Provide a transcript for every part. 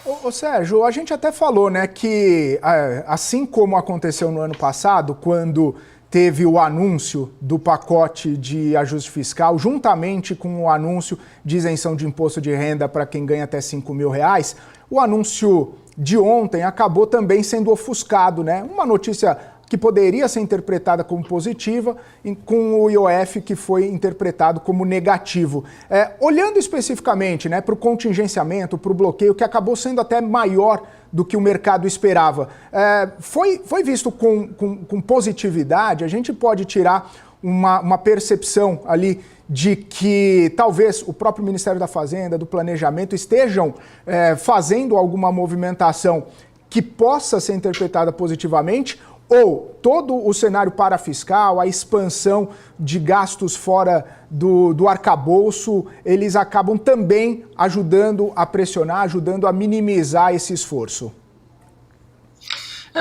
Ô Sérgio, a gente até falou, né, que assim como aconteceu no ano passado, quando teve o anúncio do pacote de ajuste fiscal, juntamente com o anúncio de isenção de imposto de renda para quem ganha até R$ 5.000, o anúncio de ontem acabou também sendo ofuscado, né? Uma notícia que poderia ser interpretada como positiva, com o IOF que foi interpretado como negativo. Olhando especificamente, né, para o contingenciamento, para o bloqueio, que acabou sendo até maior do que o mercado esperava, foi visto com positividade? A gente pode tirar uma percepção ali de que talvez o próprio Ministério da Fazenda, do Planejamento, estejam fazendo alguma movimentação que possa ser interpretada positivamente, ou todo o cenário parafiscal, a expansão de gastos fora do arcabouço, eles acabam também ajudando a pressionar, ajudando a minimizar esse esforço?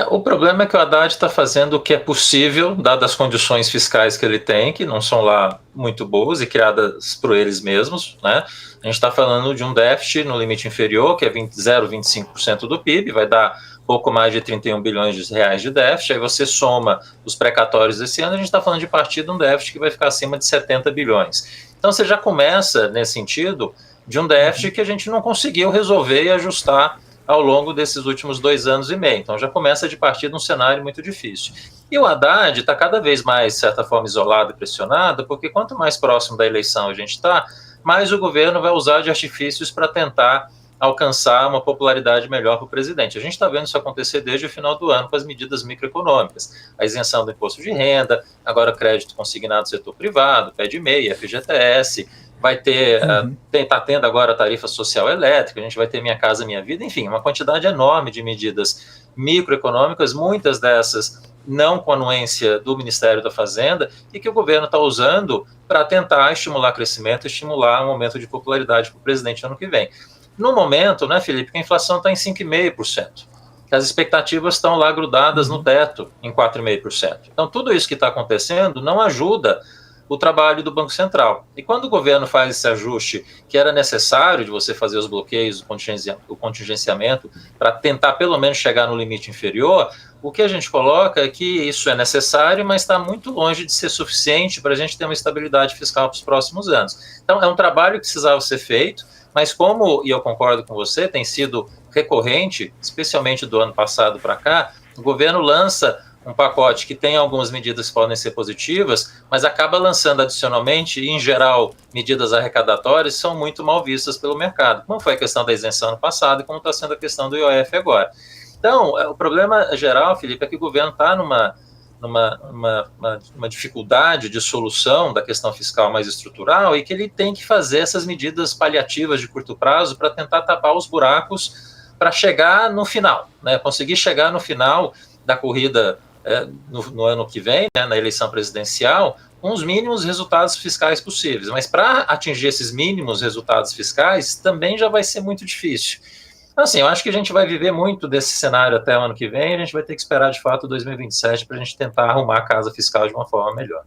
O problema é que o Haddad está fazendo o que é possível, dadas as condições fiscais que ele tem, que não são lá muito boas e criadas por eles mesmos, né? A gente está falando de um déficit no limite inferior, que é 0,25% do PIB, vai dar pouco mais de 31 bilhões de reais de déficit, aí você soma os precatórios desse ano, a gente está falando de partir de um déficit que vai ficar acima de 70 bilhões. Então você já começa, nesse sentido, de um déficit que a gente não conseguiu resolver e ajustar ao longo desses últimos 2 anos e meio. Então já começa de partir de um cenário muito difícil. E o Haddad está cada vez mais, de certa forma, isolado e pressionado, porque quanto mais próximo da eleição a gente está, mais o governo vai usar de artifícios para tentar alcançar uma popularidade melhor para o presidente. A gente está vendo isso acontecer desde o final do ano com as medidas microeconômicas, a isenção do imposto de renda, agora crédito consignado do setor privado, pé de meia, FGTS, vai ter, está tendo agora a tarifa social elétrica, a gente vai ter Minha Casa Minha Vida, enfim, uma quantidade enorme de medidas microeconômicas, muitas dessas não com anuência do Ministério da Fazenda, e que o governo está usando para tentar estimular crescimento, estimular um aumento de popularidade para o presidente ano que vem. No momento, né, Felipe, que a inflação está em 5,5%, que as expectativas estão lá grudadas no teto em 4,5%. Então, tudo isso que está acontecendo não ajuda o trabalho do Banco Central. E quando o governo faz esse ajuste que era necessário de você fazer os bloqueios, o contingenciamento, para tentar pelo menos chegar no limite inferior, o que a gente coloca é que isso é necessário, mas está muito longe de ser suficiente para a gente ter uma estabilidade fiscal para os próximos anos. Então, é um trabalho que precisava ser feito, mas como, e eu concordo com você, tem sido recorrente, especialmente do ano passado para cá, o governo lança um pacote que tem algumas medidas que podem ser positivas, mas acaba lançando adicionalmente, e em geral, medidas arrecadatórias são muito mal vistas pelo mercado, como foi a questão da isenção no passado e como está sendo a questão do IOF agora. Então, o problema geral, Felipe, é que o governo está numa dificuldade de solução da questão fiscal mais estrutural e que ele tem que fazer essas medidas paliativas de curto prazo para tentar tapar os buracos para chegar no final, né? Conseguir chegar no final da corrida no ano que vem, né, na eleição presidencial, com os mínimos resultados fiscais possíveis. Mas para atingir esses mínimos resultados fiscais também já vai ser muito difícil. Então, assim, eu acho que a gente vai viver muito desse cenário até o ano que vem, a gente vai ter que esperar de fato 2027 para a gente tentar arrumar a casa fiscal de uma forma melhor.